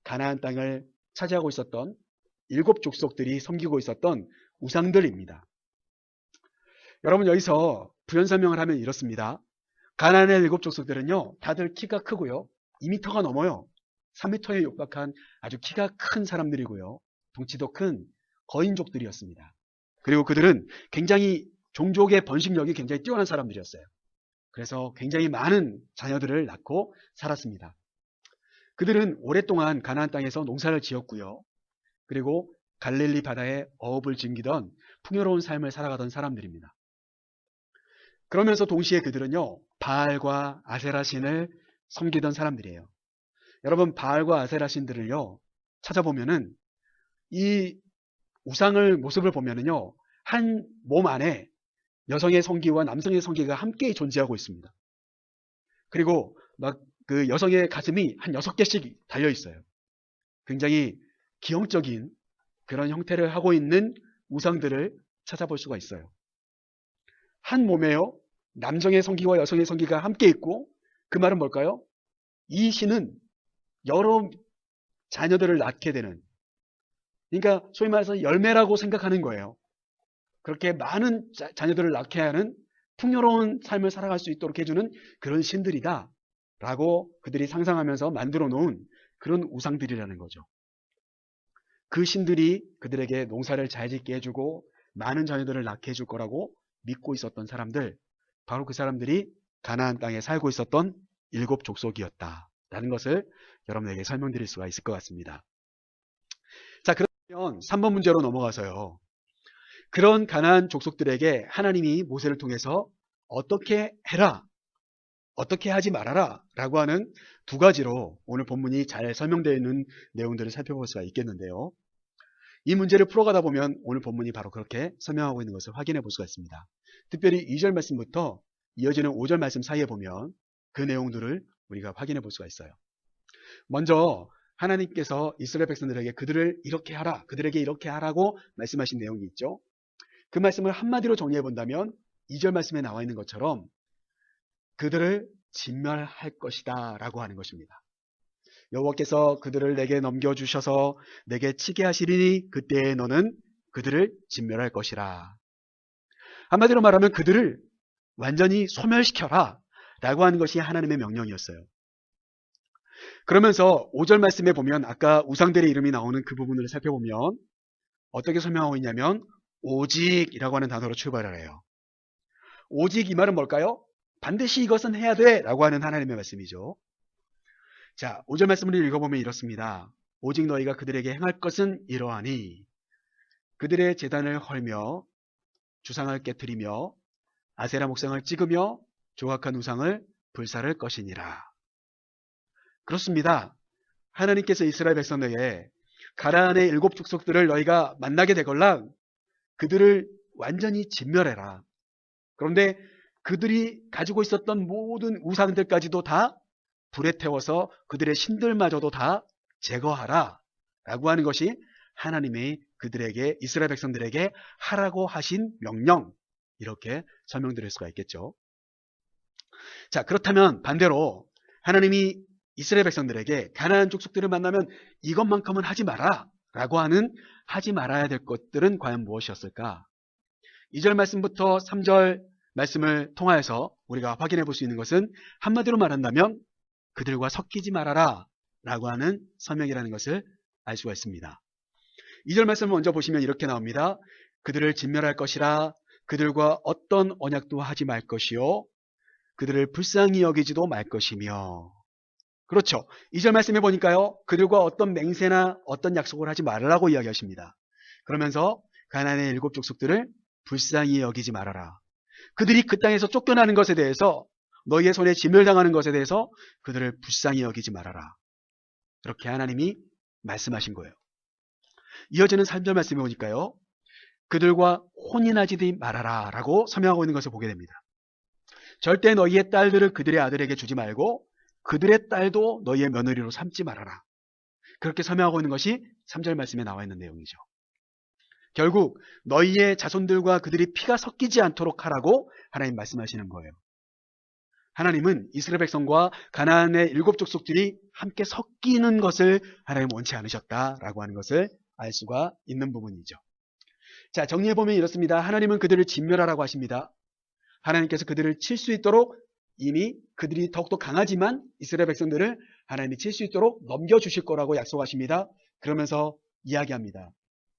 가나안 땅을 차지하고 있었던 7족속들이 섬기고 있었던 우상들입니다. 여러분 여기서 부연 설명을 하면 이렇습니다. 가나안의 7족속들은요 다들 키가 크고요 2m가 넘어요. 3m에 육박한 아주 키가 큰 사람들이고요. 덩치도 큰 거인족들이었습니다. 그리고 그들은 굉장히 종족의 번식력이 굉장히 뛰어난 사람들이었어요. 그래서 굉장히 많은 자녀들을 낳고 살았습니다. 그들은 오랫동안 가나안 땅에서 농사를 지었고요. 그리고 갈릴리 바다에 어업을 즐기던 풍요로운 삶을 살아가던 사람들입니다. 그러면서 동시에 그들은요, 바알과 아세라 신을 섬기던 사람들이에요. 여러분, 바알과 아세라 신들을요, 찾아보면은 이 우상을 모습을 보면은요, 한 몸 안에 여성의 성기와 남성의 성기가 함께 존재하고 있습니다. 그리고 막 그 여성의 가슴이 한 6개씩 달려 있어요. 굉장히 기형적인 그런 형태를 하고 있는 우상들을 찾아볼 수가 있어요. 한 몸에요, 남성의 성기와 여성의 성기가 함께 있고, 그 말은 뭘까요? 이 신은 여러 자녀들을 낳게 되는, 그러니까 소위 말해서 열매라고 생각하는 거예요. 그렇게 많은 자녀들을 낳게 하는 풍요로운 삶을 살아갈 수 있도록 해주는 그런 신들이다 라고 그들이 상상하면서 만들어 놓은 그런 우상들이라는 거죠. 그 신들이 그들에게 농사를 잘 짓게 해주고 많은 자녀들을 낳게 해줄 거라고 믿고 있었던 사람들, 바로 그 사람들이 가나안 땅에 살고 있었던 7족속이었다라는 것을 여러분에게 설명드릴 수가 있을 것 같습니다. 자, 그러면 3번 문제로 넘어가서요, 그런 가나안 족속들에게 하나님이 모세를 통해서 어떻게 해라, 어떻게 하지 말아라 라고 하는 두 가지로 오늘 본문이 잘 설명되어 있는 내용들을 살펴볼 수가 있겠는데요. 이 문제를 풀어가다 보면 오늘 본문이 바로 그렇게 설명하고 있는 것을 확인해 볼 수가 있습니다. 특별히 2절 말씀부터 이어지는 5절 말씀 사이에 보면 그 내용들을 우리가 확인해 볼 수가 있어요. 먼저 하나님께서 이스라엘 백성들에게 그들을 이렇게 하라, 그들에게 이렇게 하라고 말씀하신 내용이 있죠. 그 말씀을 한마디로 정리해 본다면 2절 말씀에 나와 있는 것처럼 그들을 진멸할 것이다 라고 하는 것입니다. 여호와께서 그들을 내게 넘겨주셔서 내게 치게 하시리니 그때에 너는 그들을 진멸할 것이라. 한마디로 말하면 그들을 완전히 소멸시켜라 라고 하는 것이 하나님의 명령이었어요. 그러면서 5절 말씀에 보면 아까 우상들의 이름이 나오는 그 부분을 살펴보면 어떻게 설명하고 있냐면 오직이라고 하는 단어로 출발을 해요. 오직 이 말은 뭘까요? 반드시 이것은 해야 돼 라고 하는 하나님의 말씀이죠. 자, 5절 말씀을 읽어보면 이렇습니다. 오직 너희가 그들에게 행할 것은 이러하니 그들의 제단을 헐며 주상을 깨트리며 아세라 목상을 찍으며 조각한 우상을 불사를 것이니라. 그렇습니다. 하나님께서 이스라엘 백성에게 가나안의 7족속들을 너희가 만나게 되걸랑 그들을 완전히 진멸해라. 그런데 그들이 가지고 있었던 모든 우상들까지도 다 불에 태워서 그들의 신들마저도 다 제거하라 라고 하는 것이 하나님이 그들에게, 이스라엘 백성들에게 하라고 하신 명령, 이렇게 설명드릴 수가 있겠죠. 자, 그렇다면 반대로 하나님이 이스라엘 백성들에게 가나안 족속들을 만나면 이것만큼은 하지 마라 라고 하는 하지 말아야 될 것들은 과연 무엇이었을까? 2절 말씀부터 3절 말씀을 통하여서 우리가 확인해 볼 수 있는 것은 한마디로 말한다면 그들과 섞이지 말아라 라고 하는 설명이라는 것을 알 수가 있습니다. 2절 말씀을 먼저 보시면 이렇게 나옵니다. 그들을 진멸할 것이라. 그들과 어떤 언약도 하지 말 것이요 그들을 불쌍히 여기지도 말 것이며. 그렇죠. 2절 말씀해 보니까요, 그들과 어떤 맹세나 어떤 약속을 하지 말라고 이야기하십니다. 그러면서 가나안의 7족속들을 불쌍히 여기지 말아라. 그들이 그 땅에서 쫓겨나는 것에 대해서, 너희의 손에 진멸당하는 것에 대해서 그들을 불쌍히 여기지 말아라. 그렇게 하나님이 말씀하신 거예요. 이어지는 3절 말씀해 보니까요, 그들과 혼인하지 말아라 라고 설명하고 있는 것을 보게 됩니다. 절대 너희의 딸들을 그들의 아들에게 주지 말고 그들의 딸도 너희의 며느리로 삼지 말아라. 그렇게 설명하고 있는 것이 3절 말씀에 나와 있는 내용이죠. 결국 너희의 자손들과 그들이 피가 섞이지 않도록 하라고 하나님 말씀하시는 거예요. 하나님은 이스라엘 백성과 가나안의 7족속들이 함께 섞이는 것을 하나님 원치 않으셨다라고 하는 것을 알 수가 있는 부분이죠. 자, 정리해보면 이렇습니다. 하나님은 그들을 진멸하라고 하십니다. 하나님께서 그들을 칠 수 있도록 이미 그들이 더욱더 강하지만 이스라엘 백성들을 하나님이 칠 수 있도록 넘겨주실 거라고 약속하십니다. 그러면서 이야기합니다.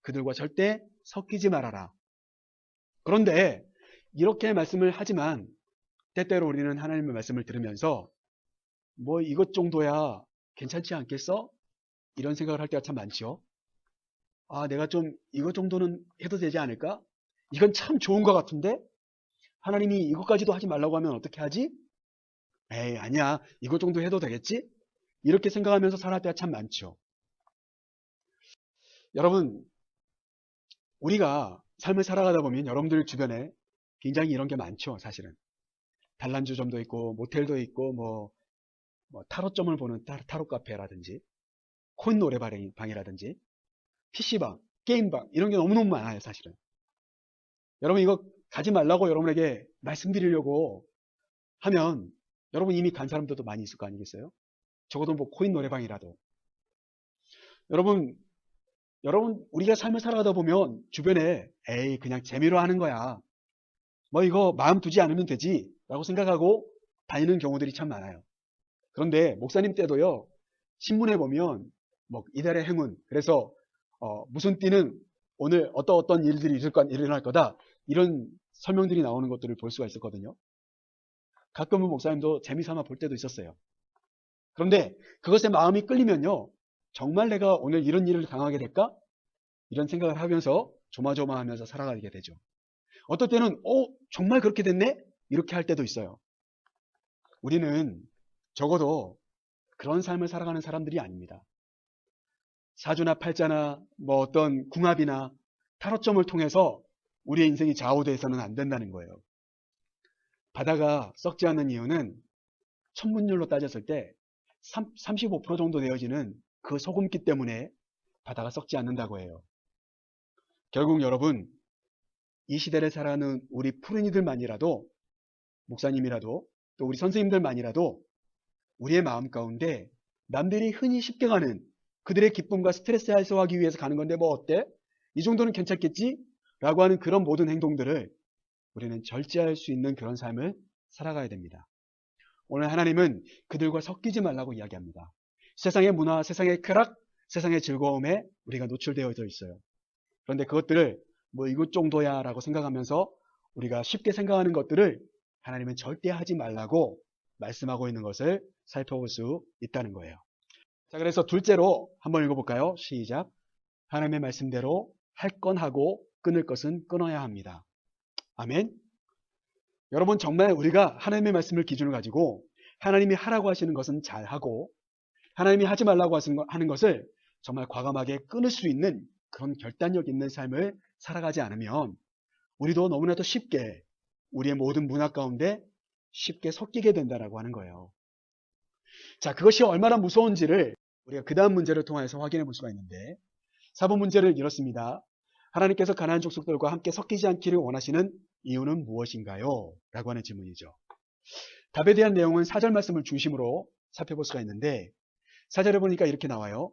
그들과 절대 섞이지 말아라. 그런데 이렇게 말씀을 하지만 때때로 우리는 하나님의 말씀을 들으면서 뭐 이것 정도야 괜찮지 않겠어? 이런 생각을 할 때가 참 많죠. 아, 내가 좀 이것 정도는 해도 되지 않을까? 이건 참 좋은 것 같은데? 하나님이 이것까지도 하지 말라고 하면 어떻게 하지? 에이, 아니야. 이것 정도 해도 되겠지? 이렇게 생각하면서 살아갈 때가 참 많죠. 여러분, 우리가 삶을 살아가다 보면 여러분들 주변에 굉장히 이런 게 많죠, 사실은. 단란주점도 있고, 모텔도 있고, 뭐 타로점을 보는 타로 카페라든지, 코인 노래방이라든지, PC방, 게임방, 이런 게 너무너무 많아요, 사실은. 여러분, 이거 가지 말라고 여러분에게 말씀드리려고 하면, 여러분 이미 간 사람들도 많이 있을 거 아니겠어요? 적어도 뭐 코인 노래방이라도. 여러분, 우리가 삶을 살아가다 보면 주변에 에이 그냥 재미로 하는 거야. 뭐 이거 마음 두지 않으면 되지 라고 생각하고 다니는 경우들이 참 많아요. 그런데 목사님 때도요. 신문에 보면 뭐 이달의 행운 그래서 무슨 띠는 오늘 어떤 일들이 일어날 거다 이런 설명들이 나오는 것들을 볼 수가 있었거든요. 가끔은 목사님도 재미삼아 볼 때도 있었어요. 그런데 그것에 마음이 끌리면요. 정말 내가 오늘 이런 일을 당하게 될까? 이런 생각을 하면서 조마조마하면서 살아가게 되죠. 어떨 때는 정말 그렇게 됐네? 이렇게 할 때도 있어요. 우리는 적어도 그런 삶을 살아가는 사람들이 아닙니다. 사주나 팔자나 뭐 어떤 궁합이나 타로점을 통해서 우리의 인생이 좌우돼서는 안 된다는 거예요. 바다가 썩지 않는 이유는 천문율로 따졌을 때 35% 정도 되어지는 그 소금기 때문에 바다가 썩지 않는다고 해요. 결국 여러분 이 시대를 살아가는 우리 푸른이들만이라도 목사님이라도 또 우리 선생님들만이라도 우리의 마음 가운데 남들이 흔히 쉽게 가는 그들의 기쁨과 스트레스 해소하기 위해서 가는 건데 뭐 어때? 이 정도는 괜찮겠지? 라고 하는 그런 모든 행동들을 우리는 절제할 수 있는 그런 삶을 살아가야 됩니다. 오늘 하나님은 그들과 섞이지 말라고 이야기합니다. 세상의 문화, 세상의 쾌락, 세상의 즐거움에 우리가 노출되어 있어요. 그런데 그것들을 뭐 이것 정도야 라고 생각하면서 우리가 쉽게 생각하는 것들을 하나님은 절대 하지 말라고 말씀하고 있는 것을 살펴볼 수 있다는 거예요. 자, 그래서 둘째로 한번 읽어볼까요? 시작. 하나님의 말씀대로 할 건 하고 끊을 것은 끊어야 합니다. 아멘. 여러분 정말 우리가 하나님의 말씀을 기준을 가지고 하나님이 하라고 하시는 것은 잘하고 하나님이 하지 말라고 하는 것을 정말 과감하게 끊을 수 있는 그런 결단력 있는 삶을 살아가지 않으면 우리도 너무나도 쉽게 우리의 모든 문화 가운데 쉽게 섞이게 된다라고 하는 거예요. 자, 그것이 얼마나 무서운지를 우리가 그 다음 문제를 통해서 확인해 볼 수가 있는데 4번 문제를 이렇습니다. 하나님께서 가나안 족속들과 함께 섞이지 않기를 원하시는 이유는 무엇인가요? 라고 하는 질문이죠. 답에 대한 내용은 4절 말씀을 중심으로 살펴볼 수가 있는데 4절에 보니까 이렇게 나와요.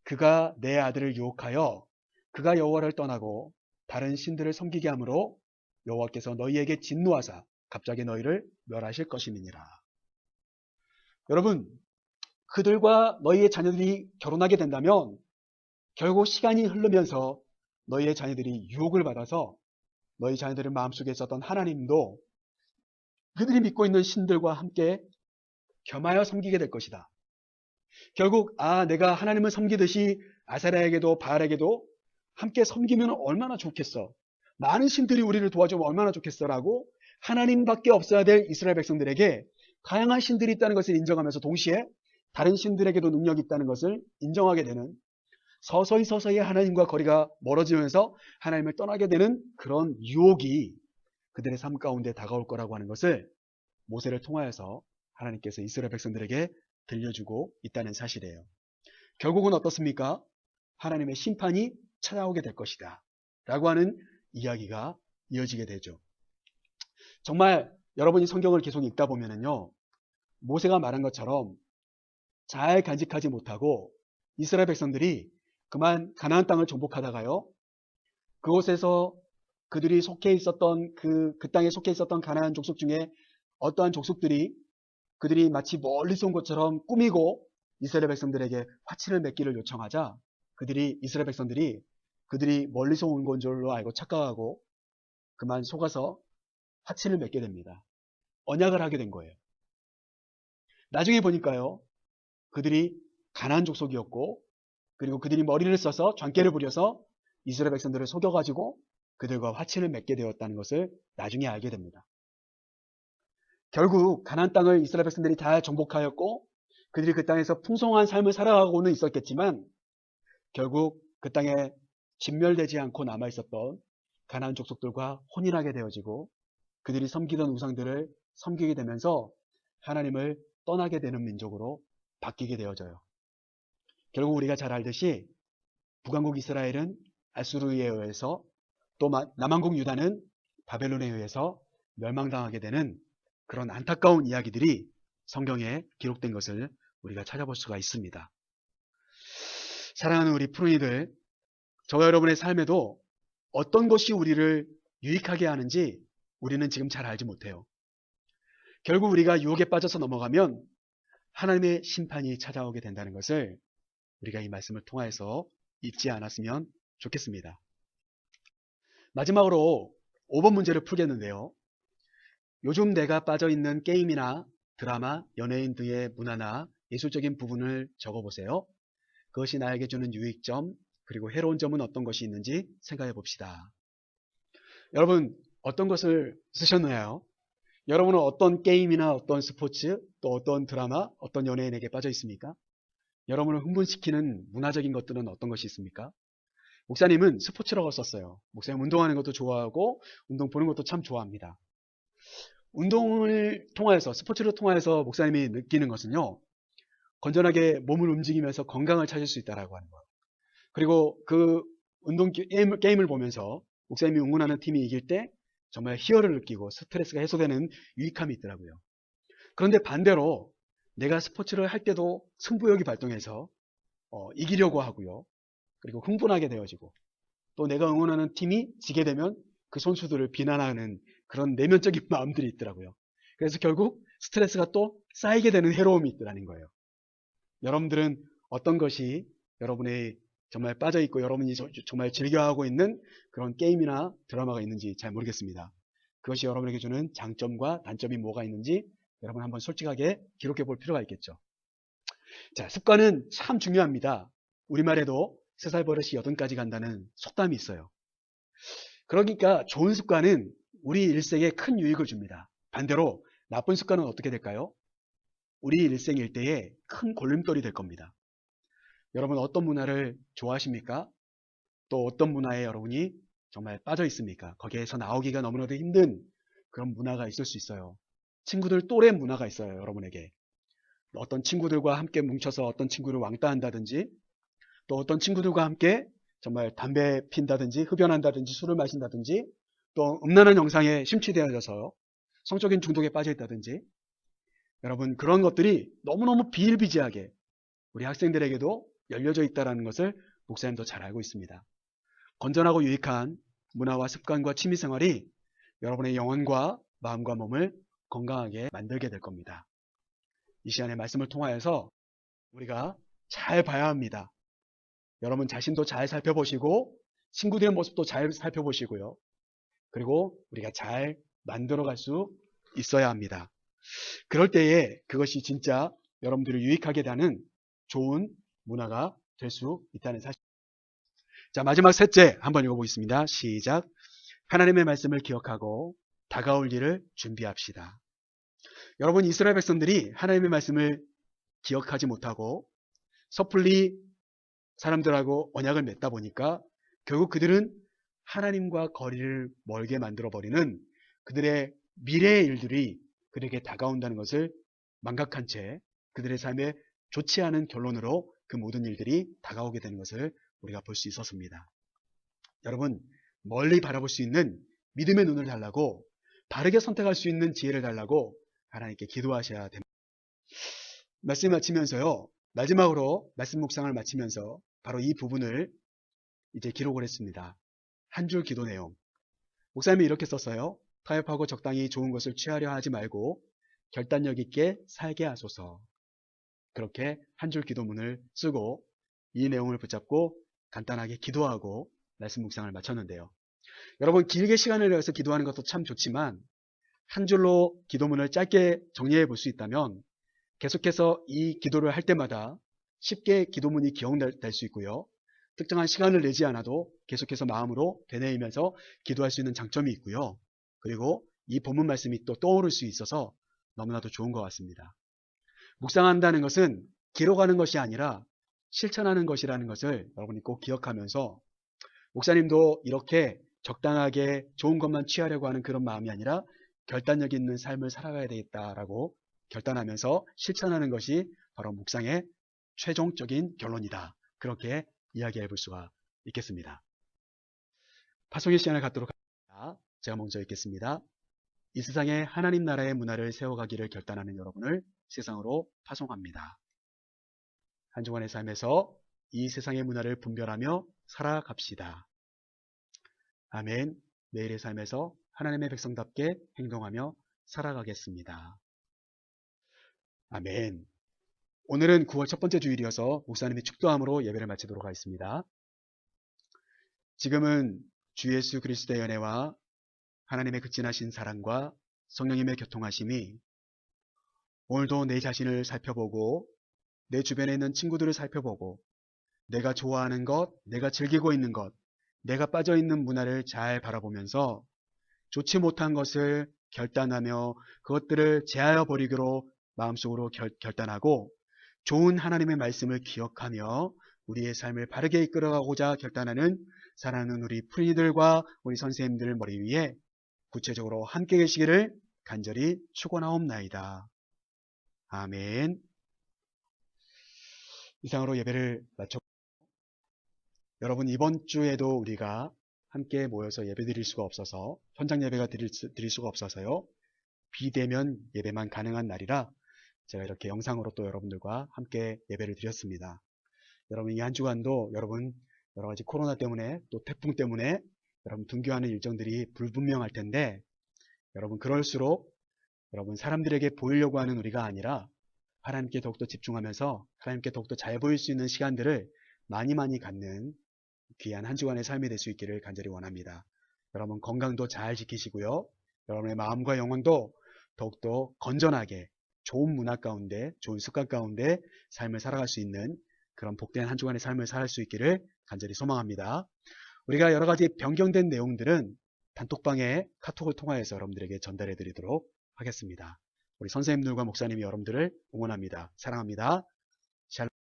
그가 내 아들을 유혹하여 그가 여호와를 떠나고 다른 신들을 섬기게 함으로 여호와께서 너희에게 진노하사 갑자기 너희를 멸하실 것임이니라. 여러분, 그들과 너희의 자녀들이 결혼하게 된다면 결국 시간이 흐르면서 너희의 자녀들이 유혹을 받아서 너희 자녀들의 마음속에 있었던 하나님도 그들이 믿고 있는 신들과 함께 겸하여 섬기게 될 것이다. 결국 내가 하나님을 섬기듯이 아세라에게도 바알에게도 함께 섬기면 얼마나 좋겠어. 많은 신들이 우리를 도와주면 얼마나 좋겠어라고 하나님밖에 없어야 될 이스라엘 백성들에게 다양한 신들이 있다는 것을 인정하면서 동시에 다른 신들에게도 능력이 있다는 것을 인정하게 되는 서서히 하나님과 거리가 멀어지면서 하나님을 떠나게 되는 그런 유혹이 그들의 삶 가운데 다가올 거라고 하는 것을 모세를 통하여서 하나님께서 이스라엘 백성들에게 들려주고 있다는 사실이에요. 결국은 어떻습니까? 하나님의 심판이 찾아오게 될 것이다 라고 하는 이야기가 이어지게 되죠. 정말 여러분이 성경을 계속 읽다 보면은요, 모세가 말한 것처럼 잘 간직하지 못하고 이스라엘 백성들이 그만 가나안 땅을 정복하다가요, 그곳에서 그들이 속해 있었던 그 땅에 속해 있었던 가나안 족속 중에 어떠한 족속들이 그들이 마치 멀리서 온 것처럼 꾸미고 이스라엘 백성들에게 화친을 맺기를 요청하자 이스라엘 백성들이 그들이 멀리서 온 건 줄로 알고 착각하고 그만 속아서 화친을 맺게 됩니다. 언약을 하게 된 거예요. 나중에 보니까요, 그들이 가나안 족속이었고, 그리고 그들이 머리를 써서 장깨를 부려서 이스라엘 백성들을 속여가지고 그들과 화친을 맺게 되었다는 것을 나중에 알게 됩니다. 결국 가나안 땅을 이스라엘 백성들이 다 정복하였고, 그들이 그 땅에서 풍성한 삶을 살아가고는 있었겠지만, 결국 그 땅에 진멸되지 않고 남아있었던 가나안 족속들과 혼인하게 되어지고, 그들이 섬기던 우상들을 섬기게 되면서 하나님을 떠나게 되는 민족으로 바뀌게 되어져요. 결국 우리가 잘 알듯이 북왕국 이스라엘은 아수르에 의해서, 또 남왕국 유다는 바벨론에 의해서 멸망당하게 되는 그런 안타까운 이야기들이 성경에 기록된 것을 우리가 찾아볼 수가 있습니다. 사랑하는 우리 푸른이들, 저와 여러분의 삶에도 어떤 것이 우리를 유익하게 하는지 우리는 지금 잘 알지 못해요. 결국 우리가 유혹에 빠져서 넘어가면 하나님의 심판이 찾아오게 된다는 것을 우리가 이 말씀을 통해서 잊지 않았으면 좋겠습니다. 마지막으로 5번 문제를 풀겠는데요. 요즘 내가 빠져있는 게임이나 드라마, 연예인 등의 문화나 예술적인 부분을 적어보세요. 그것이 나에게 주는 유익점, 그리고 해로운 점은 어떤 것이 있는지 생각해 봅시다. 여러분, 어떤 것을 쓰셨나요? 여러분은 어떤 게임이나 어떤 스포츠, 또 어떤 드라마, 어떤 연예인에게 빠져 있습니까? 여러분을 흥분시키는 문화적인 것들은 어떤 것이 있습니까? 목사님은 스포츠라고 썼어요. 목사님 운동하는 것도 좋아하고 운동 보는 것도 참 좋아합니다. 운동을 통하여서, 스포츠를 통하여서 목사님이 느끼는 것은요, 건전하게 몸을 움직이면서 건강을 찾을 수 있다라고 하는 거예요. 그리고 그 운동 게임을 보면서 목사님이 응원하는 팀이 이길 때 정말 희열을 느끼고 스트레스가 해소되는 유익함이 있더라고요. 그런데 반대로 내가 스포츠를 할 때도 승부욕이 발동해서 이기려고 하고요. 그리고 흥분하게 되어지고, 또 내가 응원하는 팀이 지게 되면 그 선수들을 비난하는 그런 내면적인 마음들이 있더라고요. 그래서 결국 스트레스가 또 쌓이게 되는 해로움이 있더라는 거예요. 여러분들은 어떤 것이 여러분의 정말 빠져있고 여러분이 정말 즐겨하고 있는 그런 게임이나 드라마가 있는지 잘 모르겠습니다. 그것이 여러분에게 주는 장점과 단점이 뭐가 있는지 여러분 한번 솔직하게 기록해 볼 필요가 있겠죠. 자, 습관은 참 중요합니다. 우리말에도 3살 버릇이 8가지 간다는 속담이 있어요. 그러니까 좋은 습관은 우리 일생에 큰 유익을 줍니다. 반대로 나쁜 습관은 어떻게 될까요? 우리 일생 일대에 큰 골림돌이 될 겁니다. 여러분 어떤 문화를 좋아하십니까? 또 어떤 문화에 여러분이 정말 빠져 있습니까? 거기에서 나오기가 너무나도 힘든 그런 문화가 있을 수 있어요. 친구들 또래 문화가 있어요, 여러분에게. 어떤 친구들과 함께 뭉쳐서 어떤 친구를 왕따한다든지, 또 어떤 친구들과 함께 정말 담배 핀다든지, 흡연한다든지, 술을 마신다든지, 또 음란한 영상에 심취되어져서 성적인 중독에 빠져 있다든지, 여러분 그런 것들이 너무너무 비일비재하게 우리 학생들에게도 열려져 있다는 것을 목사님도 잘 알고 있습니다. 건전하고 유익한 문화와 습관과 취미생활이 여러분의 영혼과 마음과 몸을 건강하게 만들게 될 겁니다. 이 시간의 말씀을 통하여서 우리가 잘 봐야 합니다. 여러분 자신도 잘 살펴보시고 친구들의 모습도 잘 살펴보시고요. 그리고 우리가 잘 만들어갈 수 있어야 합니다. 그럴 때에 그것이 진짜 여러분들을 유익하게 되는 좋은 문화가 될 수 있다는 사실. 자, 마지막 셋째 한번 읽어보겠습니다. 시작. 하나님의 말씀을 기억하고 다가올 일을 준비합시다. 여러분 이스라엘 백성들이 하나님의 말씀을 기억하지 못하고 섣불리 사람들하고 언약을 맺다 보니까 결국 그들은 하나님과 거리를 멀게 만들어버리는 그들의 미래의 일들이 그들에게 다가온다는 것을 망각한 채 그들의 삶에 좋지 않은 결론으로 그 모든 일들이 다가오게 되는 것을 우리가 볼 수 있었습니다. 여러분 멀리 바라볼 수 있는 믿음의 눈을 달라고, 바르게 선택할 수 있는 지혜를 달라고 하나님께 기도하셔야 됩니다. 말씀 마치면서요, 마지막으로 말씀 묵상을 마치면서 바로 이 부분을 이제 기록을 했습니다. 한 줄 기도 내용. 목사님이 이렇게 썼어요. 타협하고 적당히 좋은 것을 취하려 하지 말고 결단력 있게 살게 하소서. 그렇게 한 줄 기도문을 쓰고 이 내용을 붙잡고 간단하게 기도하고 말씀 묵상을 마쳤는데요. 여러분, 길게 시간을 내서 기도하는 것도 참 좋지만 한 줄로 기도문을 짧게 정리해 볼 수 있다면 계속해서 이 기도를 할 때마다 쉽게 기도문이 기억날 수 있고요. 특정한 시간을 내지 않아도 계속해서 마음으로 되뇌이면서 기도할 수 있는 장점이 있고요. 그리고 이 본문 말씀이 또 떠오를 수 있어서 너무나도 좋은 것 같습니다. 묵상한다는 것은 기록하는 것이 아니라 실천하는 것이라는 것을 여러분이 꼭 기억하면서, 목사님도 이렇게 적당하게 좋은 것만 취하려고 하는 그런 마음이 아니라 결단력 있는 삶을 살아가야 되겠다라고 결단하면서 실천하는 것이 바로 묵상의 최종적인 결론이다. 그렇게 이야기해 볼 수가 있겠습니다. 파송의 시간을 갖도록 하겠습니다. 제가 먼저 읽겠습니다. 이 세상에 하나님 나라의 문화를 세워가기를 결단하는 여러분을 세상으로 파송합니다. 한 주간의 삶에서 이 세상의 문화를 분별하며 살아갑시다. 아멘. 매일의 삶에서 하나님의 백성답게 행동하며 살아가겠습니다. 아멘. 오늘은 9월 첫 번째 주일이어서 목사님이 축도함으로 예배를 마치도록 하겠습니다. 지금은 주 예수 그리스도의 은혜와 하나님의 극진하신 사랑과 성령님의 교통하심이 오늘도 내 자신을 살펴보고 내 주변에 있는 친구들을 살펴보고 내가 좋아하는 것, 내가 즐기고 있는 것, 내가 빠져있는 문화를 잘 바라보면서 좋지 못한 것을 결단하며 그것들을 제하여 버리기로 마음속으로 결단하고 좋은 하나님의 말씀을 기억하며 우리의 삶을 바르게 이끌어가고자 결단하는 사랑하는 우리 프리들과 우리 선생님들 머리 위에 구체적으로 함께 계시기를 간절히 축원하옵나이다. 아멘. 이상으로 예배를 마쳤고, 여러분 이번 주에도 우리가 함께 모여서 예배 드릴 수가 없어서, 현장 예배가 드릴 수가 없어서요. 비대면 예배만 가능한 날이라 제가 이렇게 영상으로 또 여러분들과 함께 예배를 드렸습니다. 여러분 이 한 주간도 여러분 여러 가지 코로나 때문에 또 태풍 때문에 여러분 등교하는 일정들이 불분명할 텐데, 여러분 그럴수록 여러분 사람들에게 보이려고 하는 우리가 아니라 하나님께 더욱더 집중하면서 하나님께 더욱더 잘 보일 수 있는 시간들을 많이 갖는 귀한 한 주간의 삶이 될 수 있기를 간절히 원합니다. 여러분 건강도 잘 지키시고요. 여러분의 마음과 영혼도 더욱더 건전하게 좋은 문화 가운데, 좋은 습관 가운데 삶을 살아갈 수 있는 그런 복된 한 주간의 삶을 살 수 있기를 간절히 소망합니다. 우리가 여러 가지 변경된 내용들은 단톡방에 카톡을 통하여서 여러분들에게 전달해 드리도록 하겠습니다. 우리 선생님들과 목사님이 여러분들을 응원합니다. 사랑합니다. 샬롬.